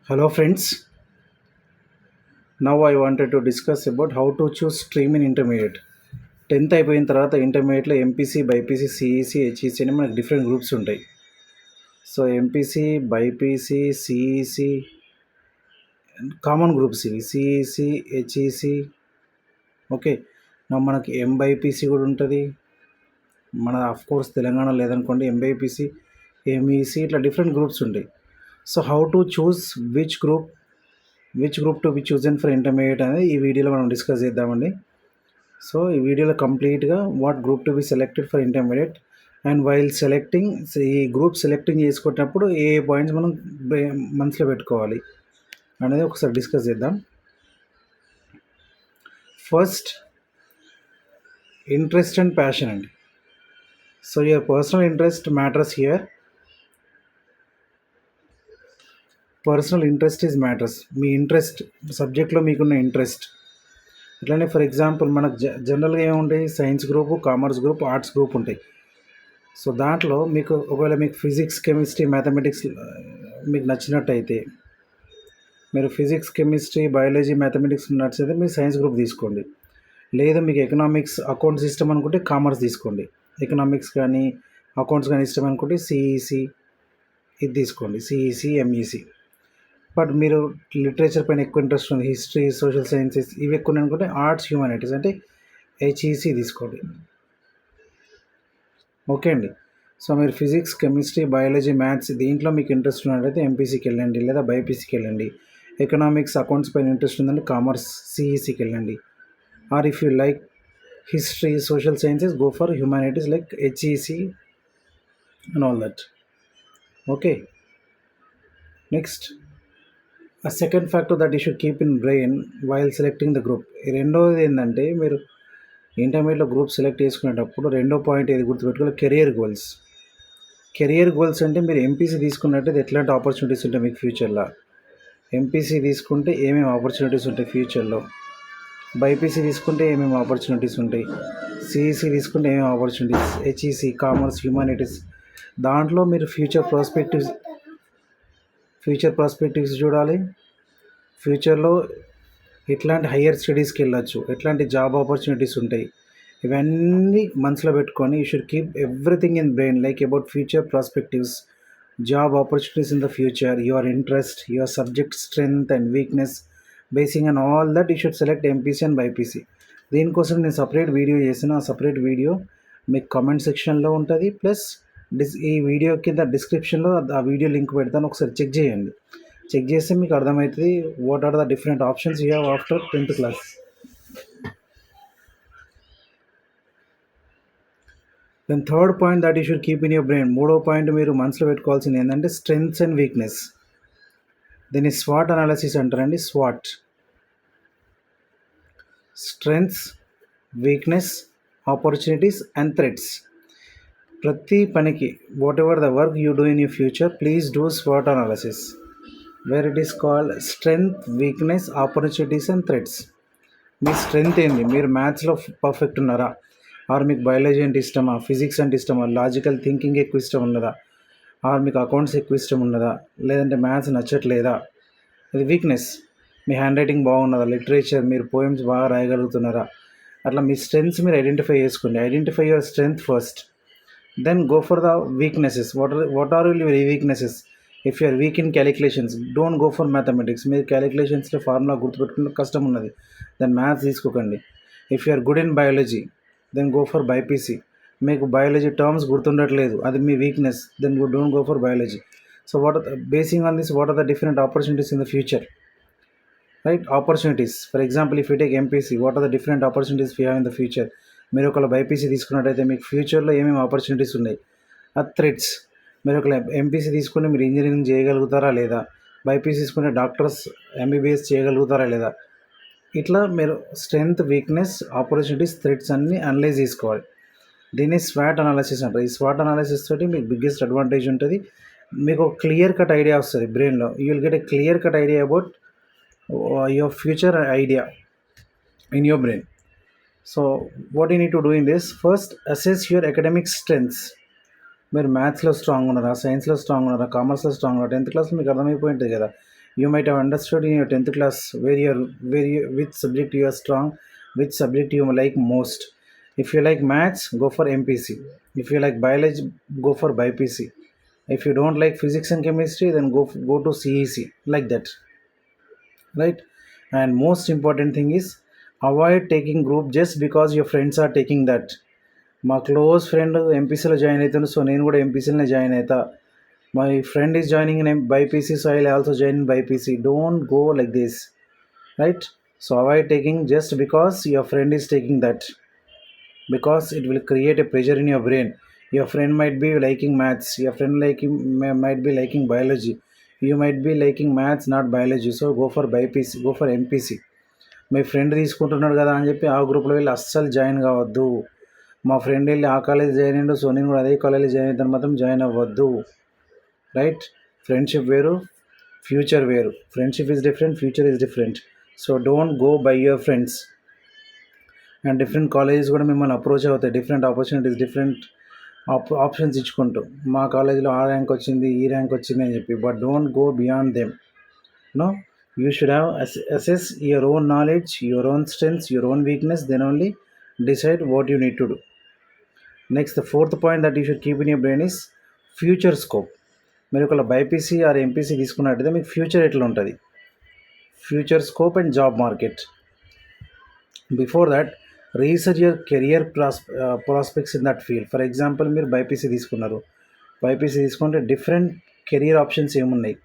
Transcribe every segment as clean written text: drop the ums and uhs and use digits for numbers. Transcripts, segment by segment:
Hello friends, now I wanted to discuss about how to choose stream in intermediate. 10th అయిపోయిన తర్వాత ఇంటర్మీడియట్లో MPC BiPC CEC HEC అని మనకు different groups ఉంటాయి. So MPC BiPC CEC common groups ఇవి CEC HEC. Okay, మనకి MBiPC కూడా ఉంటుంది. మన కోర్స్ తెలంగాణ లేదనుకోండి ఎంబైపీసీ ఎంఈసీ ఇట్లా డిఫరెంట్ గ్రూప్స్ ఉంటాయి. So how to choose which group to be chosen for intermediate అనేది ఈ వీడియోలో మనం డిస్కస్ చేద్దామండి. సో ఈ వీడియోలో కంప్లీట్గా what group to be selected for intermediate and while selecting ఈ గ్రూప్ సెలెక్టింగ్ చేసుకున్నప్పుడు ఏ పాయింట్స్ మనం మనసులో పెట్టుకోవాలి అనేది ఒకసారి డిస్కస్ చేద్దాం. ఫస్ట్, ఇంట్రెస్ట్ అండ్ ప్యాషన్ అండి. So your personal interest matters here. Personal interest is matters. Me interest సబ్జెక్ట్లో మీకున్న ఇంట్రెస్ట్. అట్లనే ఫర్ ఎగ్జాంపుల్ మనకు జనరల్గా ఏముంటాయి, science group, commerce group, arts group ఉంటాయి. సో దాంట్లో మీకు ఒకవేళ మీకు ఫిజిక్స్ కెమిస్ట్రీ మ్యాథమెటిక్స్ మీకు నచ్చినట్టయితే మీరు ఫిజిక్స్ కెమిస్ట్రీ బయాలజీ మ్యాథమెటిక్స్ నచ్చితే మీరు సైన్స్ గ్రూప్ తీసుకోండి. లేదు మీకు ఎకనామిక్స్ అకౌంట్స్ ఇష్టం అనుకుంటే కామర్స్ తీసుకోండి. ఎకనామిక్స్ కానీ అకౌంట్స్ కానీ ఇష్టం అనుకుంటే సిఈసి ఇది తీసుకోండి, సిఈసి ఎంఈసి. బట్ మీరు లిటరేచర్ పైన ఎక్కువ ఇంట్రెస్ట్ ఉంది, హిస్టరీ సోషల్ సైన్సెస్ ఇవి ఎక్కువ అనుకుంటే ఆర్ట్స్ హ్యూమానిటీస్ అంటే హెచ్ఈసి తీసుకోండి. ఓకే అండి. సో మీరు ఫిజిక్స్ కెమిస్ట్రీ బయాలజీ మ్యాథ్స్ దీంట్లో మీకు ఇంట్రెస్ట్ ఉన్నట్టయితే ఎంపీసీకి వెళ్ళండి, లేదా బైపీసీకి వెళ్ళండి. ఎకనామిక్స్ అకౌంట్స్ పైన ఇంట్రెస్ట్ ఉందంటే కామర్స్ సిఈసికి వెళ్ళండి. Or if you like history social sciences go for humanities like HEC and all that. Okay, next a second factor that you should keep in brain while selecting the group. రెండోది ఏంటంటే మీరు ఇంటర్మీడియట్లో group select చేసుకునేటప్పుడు రెండో point ఏది గుర్తుపెట్టుకోవాలి, career goals. Career goals అంటే మీరు ఎంపీసీ తీసుకున్నట్టయితే ఎట్లాంటి ఆపర్చునిటీస్ ఉంటాయి మీకు ఫ్యూచర్లో, ఎంపీసీ తీసుకుంటే ఏమేమి ఆపర్చునిటీస్ ఉంటాయి ఫ్యూచర్లో, బైపీసీ తీసుకుంటే ఏమేమి ఆపర్చునిటీస్ ఉంటాయి, సిఈసీ తీసుకుంటే ఏమేమి ఆపర్చునిటీస్, హెచ్ఈసీ కామర్స్ హ్యూమానిటీస్ దాంట్లో మీరు ఫ్యూచర్ ప్రాస్పెక్టివ్స్ చూడాలి. ఫ్యూచర్లో ఎట్లాంటి హయ్యర్ స్టడీస్కి వెళ్ళొచ్చు, ఎట్లాంటి జాబ్ ఆపర్చునిటీస్ ఉంటాయి, ఇవన్నీ మనసులో పెట్టుకొని you should keep everything in brain like about future perspectives, job opportunities in the future, your interest, your subject strength and weakness, basing and all that you should select MPC and BiPC. దీనికోసం నేను separate video చేసిన, ఆ separate video మీకు comment సెక్షన్లో ఉంటుంది. Plus ఈ video కింద డిస్క్రిప్షన్లో ఆ వీడియో లింక్ పెడతాను, ఒకసారి చెక్ చేయండి. చెక్ చేస్తే మీకు అర్థమవుతుంది what are the different options you have after 10th class. Then third point that you should keep in your brain, మూడో పాయింట్ మీరు మనసులో పెట్టుకోవాల్సింది ఏంటంటే స్ట్రెంగ్త్స్ అండ్ వీక్నెస్. దీన్ని స్వాట్ అనాలిసిస్ అంటారండి. Strengths, weakness, opportunities and threats. ప్రతి పనికి whatever the work you do in your future please do స్వాట్ analysis where it is called strength, weakness, opportunities and threats. మీ స్ట్రెంగ్త్ ఏంది, మీరు మ్యాథ్స్లో పర్ఫెక్ట్ ఉన్నారా, ఆర్ మీకు బయాలజీ అంటే ఇష్టమా, ఫిజిక్స్ అంటే ఇష్టమా, లాజికల్ థింకింగ్ ఎక్కువ ఇష్టం ఉన్నదా, ఆర్ మీకు అకౌంట్స్ ఎక్కువ ఇష్టం ఉన్నదా, లేదంటే మ్యాథ్స్ నచ్చట్లేదా. ఇది వీక్నెస్. మీ హ్యాండ్ రైటింగ్ బాగున్నదా, లిటరేచర్ మీరు పోయమ్స్ బాగా రాయగలుగుతున్నారా. అట్లా మీ స్ట్రెంగ్త్స్ మీరు ఐడెంటిఫై చేసుకోండి. Identify your strength first, then go for the weaknesses. What are your weaknesses? If you are weak in calculations, don't go for mathematics. మీరు క్యాలిక్యులేషన్స్లో formula గుర్తుపెట్టుకుంటే కష్టం ఉన్నది, then maths తీసుకోకండి. If you are good in biology then go for BiPC. మీకు biology terms గుర్తుండట్లేదు, అది మీ weakness, then don't go for biology. So basing on this what are the different opportunities in the future, right? Opportunities, for example if you take MPC, what are the different opportunities you have in the future. మీరు ఒకవేళ BiPC తీసుకున్నట్టయితే మీకు ఫ్యూచర్లో ఏమేమి opportunities ఉన్నాయి. ఆ threats, మీరు ఒకవేళ ఎంపీసీ తీసుకుంటే మీరు ఇంజనీరింగ్ చేయగలుగుతారా లేదా, బైపీసీ తీసుకుంటే డాక్టర్స్ ఎంబీబీఎస్ చేయగలుగుతారా లేదా. ఇట్లా మీరు స్ట్రెంగ్త్, వీక్నెస్, ఆపర్చునిటీస్, థ్రెట్స్ అన్నీ అనలైజ్ చేసుకోవాలి. దీన్ని స్వాట్ అనాలిసిస్ అంటారు. ఈ స్వాట్ అనాలిసిస్ తోటి మీకు బిగ్గెస్ట్ అడ్వాంటేజ్ ఉంటుంది. మీకు ఒక క్లియర్ కట్ ఐడియా వస్తుంది బ్రెయిన్లో. You will get a clear cut idea about your future idea in your brain. So what you need to do in this, first assess your academic strengths. మీరు మ్యాథ్స్లో strong ఉన్నారా, సైన్స్లో strong ఉన్నారా, కామర్స్లో strong ఉన్నారా. 10th క్లాస్లో మీకు అర్థమైపోయి ఉంటుంది కదా You might have understood in your 10th class which subject you are strong, which subject you like most. If you like maths, go for MPC. If you like biology, go for BPC. If you don't like physics and chemistry, then go to CEC, like that, right? And most important thing is, avoid taking group just because your friends are taking that. మా close friend ఎంపీసీలో join అవుతాను, so నేను కూడా ఎంపీసీలోనే join అవుతా. My friend is joining in BiPC, so I also join in BiPC. Don't go like this, right? So avoid taking just because your friend is taking that, because it will create a pressure in your brain. Your friend might be liking maths, your friend might be liking biology, you might be liking maths not biology, so go for BPC, go for MPC. Me friend తీసుకుంటున్నాడు కదా అని చెప్పి ఆ గ్రూప్లో వెళ్ళి అస్సలు join కావద్దు. మా ఫ్రెండ్ వెళ్ళి ఆ కాలేజ్ జాయిన్ అయ్యిండు, సో నేను కూడా అదే కాలేజ్ జాయిన్ అవుతాను మాత్రం జాయిన్ అవ్వద్దు, రైట్? ఫ్రెండ్షిప్ వేరు, ఫ్యూచర్ వేరు. Friendship is different, future is different. So don't go by your friends. And different colleges కూడా మిమ్మల్ని అప్రోచ్ అవుతాయి, డిఫరెంట్ ఆపర్చునిటీస్, డిఫరెంట్ ఆప్షన్స్ ఇచ్చుకుంటూ. మా కాలేజీలో ఆ ర్యాంక్ వచ్చింది, ఈ ర్యాంక్ వచ్చింది అని చెప్పి. But don't go beyond them. No, you should have assess your own knowledge, your own strengths, your own weakness, then only decide what you need to do. Next, the fourth point that you should keep in your brain is future scope. మీరు ఒకవేళ BiPC are MPC తీసుకున్నట్టయితే మీకు future ఎట్లా ఉంటుంది, future scope and job market. Before that, research your career prospects in that field. For example, మీరు BiPC తీసుకున్నారు, BiPC తీసుకుంటే different career options ఏమున్నాయి.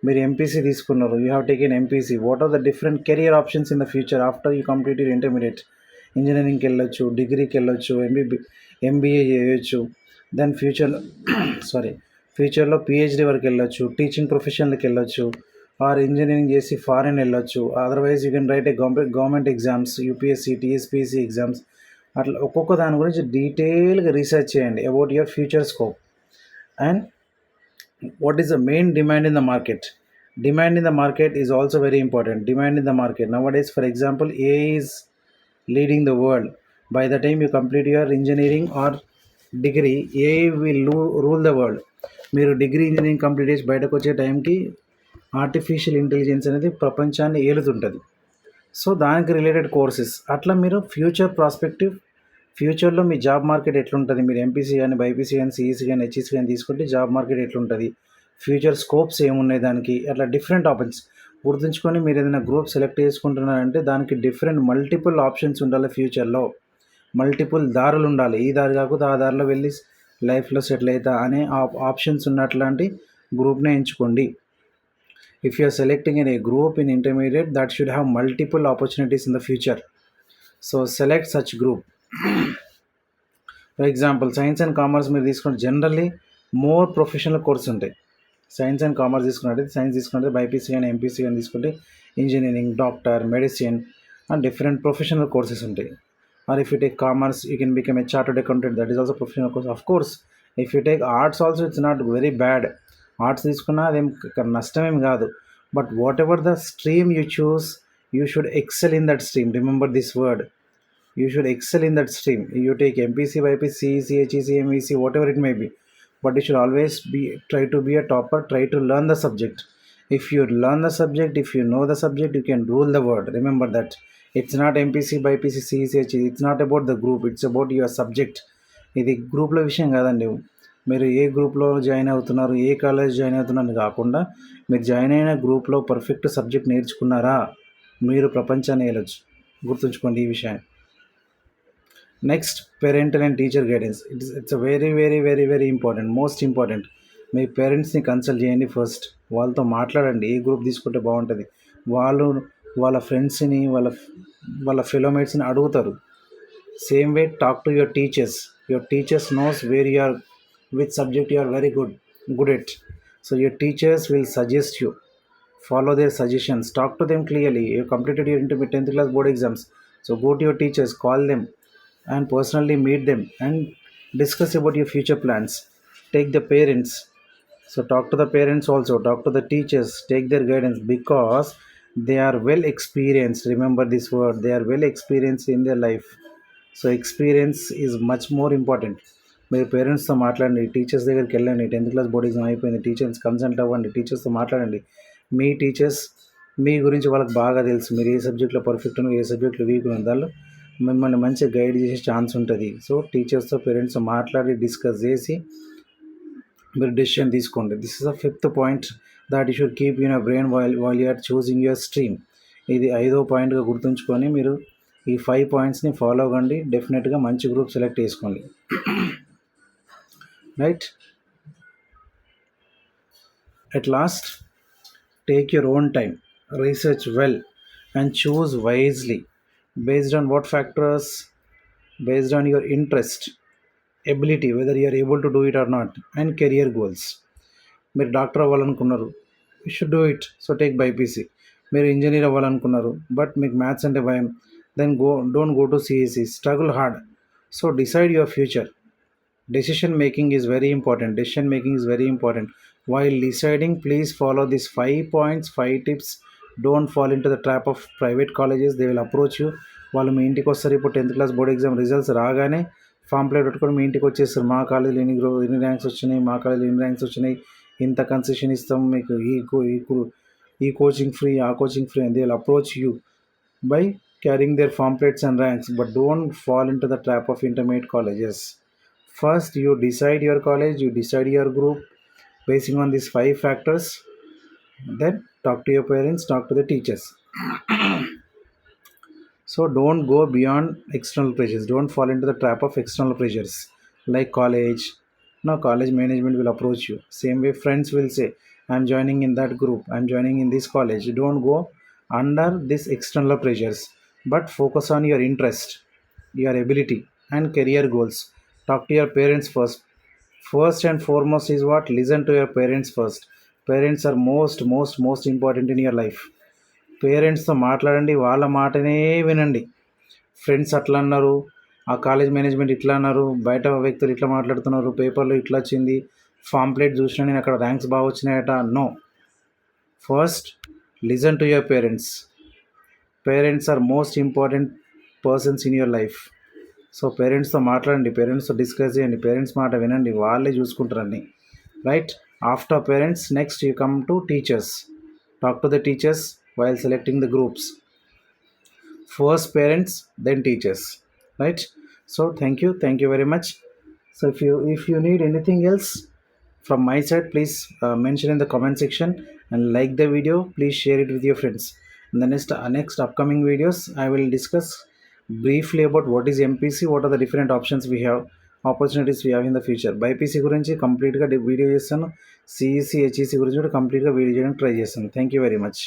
మీరు ఎంపీసీ తీసుకున్నారు, you have taken MPC, what are the different career options in the future after you complete your intermediate. ఇంజనీరింగ్కి వెళ్ళొచ్చు, డిగ్రీకి వెళ్ళొచ్చు, ఎంబీఏ చేయొచ్చు. దెన్ ఫ్యూచర్లో పిహెచ్డి వరకు వెళ్ళొచ్చు, టీచింగ్ ప్రొఫెషన్కి వెళ్ళొచ్చు, ఆర్ ఇంజనీరింగ్ చేసి ఫారెన్ వెళ్ళొచ్చు. Otherwise you can write A government exams, UPSC, TSPSC exams. అట్లా ఒక్కొక్క దాని గురించి డీటెయిల్గా రీసెర్చ్ చేయండి about your future scope. And what is the main demand in the market. Demand in the market is also very important. Demand in the market nowadays, for example, AI is leading the world. By the time you complete your engineering or degree, AI will rule the world. మీరు degree engineering complete చేసి బయటకు వచ్చే టైంకి artificial intelligence అనేది ప్రపంచాన్ని ఏలుతుంటుంది. So దానికి related courses, అట్లా మీరు ఫ్యూచర్ ప్రాస్పెక్టివ్, ఫ్యూచర్లో మీ జాబ్ మార్కెట్ ఎట్లుంటుంది, మీరు ఎంపీసీ కానీ బైపీసీ కానీ సిఈసీ కానీ హెచ్ఈసీ కానీ తీసుకుంటే జాబ్ మార్కెట్ ఎట్లుంటుంది, ఫ్యూచర్ స్కోప్స్ ఏమున్నాయి దానికి, అట్లా డిఫరెంట్ ఆప్షన్స్ గుర్తుంచుకొని మీరు ఏదైనా గ్రూప్ సెలెక్ట్ చేసుకుంటున్నారంటే దానికి డిఫరెంట్ మల్టిపుల్ ఆప్షన్స్ ఉండాలి. ఫ్యూచర్లో మల్టిపుల్ దారులు ఉండాలి. ఈ దారి కాకపోతే ఆ దారిలో వెళ్ళి లైఫ్లో సెటిల్ అవుతా అనే ఆప్షన్స్ ఉన్నట్లాంటి గ్రూప్నే ఎంచుకోండి. If you are selecting in a group in intermediate, that should have multiple opportunities in the future. So select such group. For example, science and commerce మీరు తీసుకుంటే జనరల్లీ మోర్ ప్రొఫెషనల్ కోర్స్ ఉంటాయి. Science and commerce తీసుకున్నట్టయితే, science తీసుకుంటే BiPC కానీ MPC కానీ తీసుకుంటే engineering, doctor, medicine and different professional courses ఉంటాయి. Or if you take commerce, you can become a chartered accountant, that is also professional course. Of course, if you take arts also, it's not very bad. Arts తీసుకున్నా అదేం నష్టమేం కాదు. But whatever the stream you choose, you should excel in that stream. Remember this word, you should excel in that stream. You take MPC, YPC, CEC, HEC, MEC, whatever it may be, but you should always try to be a topper, try to learn the subject. If you learn the subject, if you know the subject, you can rule the world. Remember that. It's not MPC, BPC, CEC, HEC, it's not about the group, it's about your subject. ఇది గ్రూప్లో విషయం కాదండి. మీరు ఏ గ్రూప్లో join అవుతున్నారు, ఏ college join అవుతున్నారు కాకుండా, మీరు జాయిన్ అయిన గ్రూప్లో పర్ఫెక్ట్ సబ్జెక్ట్ నేర్చుకున్నారా, మీరు ప్రపంచాన్ని వెళ్ళొచ్చు. గుర్తుంచుకోండి ఈ విషయాన్ని. Next, parental and teacher guidance. It's very very very very important, most important. మీ పేరెంట్స్ని కన్సల్ట్ చేయండి ఫస్ట్. వాళ్ళతో మాట్లాడండి, ఏ గ్రూప్ తీసుకుంటే బాగుంటుంది. వాళ్ళు వాళ్ళ ఫ్రెండ్స్ని, వాళ్ళ ఫెలోమేట్స్ని అడుగుతారు. Same way, talk to your teachers. Your teachers knows where you are, which subject you are very good at. So your teachers will suggest you. Follow their suggestions, talk to them clearly. You completed your 10th class board exams, so go to your teachers, call them and personally meet them and discuss about your future plans. Take the parents, so talk to the parents also, talk to the teachers, take their guidance, because they are well experienced. Remember this word, they are well experienced in their life. So experience is much more important. మీరు పేరెంట్స్తో మాట్లాడండి, teachers దగ్గరికి వెళ్ళండి. 10th class board exam అయిపోయింది, teachers consult అవ్వండి, టీచర్స్తో మాట్లాడండి. మీ teachers మీ గురించి వాళ్ళకి బాగా తెలుసు, మీరు ఏ సబ్జెక్ట్లో పర్ఫెక్ట్ ఉన్నారు, ఏ సబ్జెక్ట్లో వీక్ ఉన్న దానిలో మిమ్మల్ని మంచిగా గైడ్ చేసే ఛాన్స్ ఉంటుంది. సో టీచర్స్తో పేరెంట్స్తో మాట్లాడి డిస్కస్ చేసి మీరు డెసిషన్ తీసుకోండి. This is the fifth point that you should keep your brain while you're choosing your stream. ఇది 5వ పాయింట్గా గుర్తుంచుకొని మీరు ఈ 5 పాయింట్స్ని ఫాలో అవ్వండి. డెఫినెట్గా మంచి గ్రూప్ సెలెక్ట్ చేసుకోండి. Right. At last, take your own time, research well, and choose wisely based on what factors, based on your interest, ability, whether you are able to do it or not, and career goals. మీరు doctor అవ్వాలనుకున్నారు, you should do it, so take BiPC. మీరు engineer అవ్వాలనుకున్నారు but మీకు maths అంటే భయం, then don't go to CSC, struggle hard. So decide your future. Decision making is very important. Decision making is very important. While deciding, please follow these 5 points, 5 tips. Don't fall into the trap of private colleges. They will approach you. వాళ్ళు మీ ఇంటికి వస్తారు. ఇప్పుడు 10th class board exam results రాగానే ఫాంప్లెట్ పెట్టుకొని మీ ఇంటికి వచ్చేస్తారు. మా కాలేజీలో ఎన్ని ర్యాంక్స్ వచ్చినాయి, మా కాలేజీలో ఎన్ని ర్యాంక్స్ వచ్చినాయి, ఇంత కన్సెషన్ ఇస్తాం మీకు, ఈ కోచింగ్ ఫ్రీ, ఆ coaching free, and they will approach you by carrying their pamphlets and ranks. But don't fall into the trap of intermediate colleges. First, you decide your college, you decide your group basing on these 5 factors. Then talk to your parents, talk to the teachers. So don't go beyond external pressures. Don't fall into the trap of external pressures like college. Now college management will approach you. Same way friends will say, I'm joining in that group, I'm joining in this college. Don't go under these external pressures, but focus on your interest, your ability, and career goals. Talk to your parents first. First and foremost is what? Listen to your parents first. Parents are most important in your life. పేరెంట్స్తో మాట్లాడండి, వాళ్ళ మాటనే వినండి. Friends అట్లా అన్నారు, ఆ college management ఇట్లా అన్నారు, బయట వ్యక్తులు ఇట్లా మాట్లాడుతున్నారు, పేపర్లో ఇట్లా వచ్చింది, పాంప్లెట్ చూసినా నేను అక్కడ ర్యాంక్స్ బాగా వచ్చినాయట. No. First listen to your parents. Parents are most important persons in your life. So పేరెంట్స్తో మాట్లాడండి, పేరెంట్స్తో డిస్కస్ చేయండి, పేరెంట్స్ మాట వినండి, వాళ్ళే చూసుకుంటారండి. Right. After parents next you come to teachers. Talk to the teachers while selecting the groups. First parents, then teachers. Right. So thank you very much. So if you need anything else from my side, please mention in the comment section, and like the video. Please share it with your friends. In the next upcoming videos, I will discuss briefly about what is MPC, what are the different options we have, opportunities we have in the future. BiPC గురించి కంప్లీట్గా video చేస్తాను, CEC HEC గురించి కూడా కంప్లీట్గా video చేయడానికి try చేస్తాను. Thank you very much.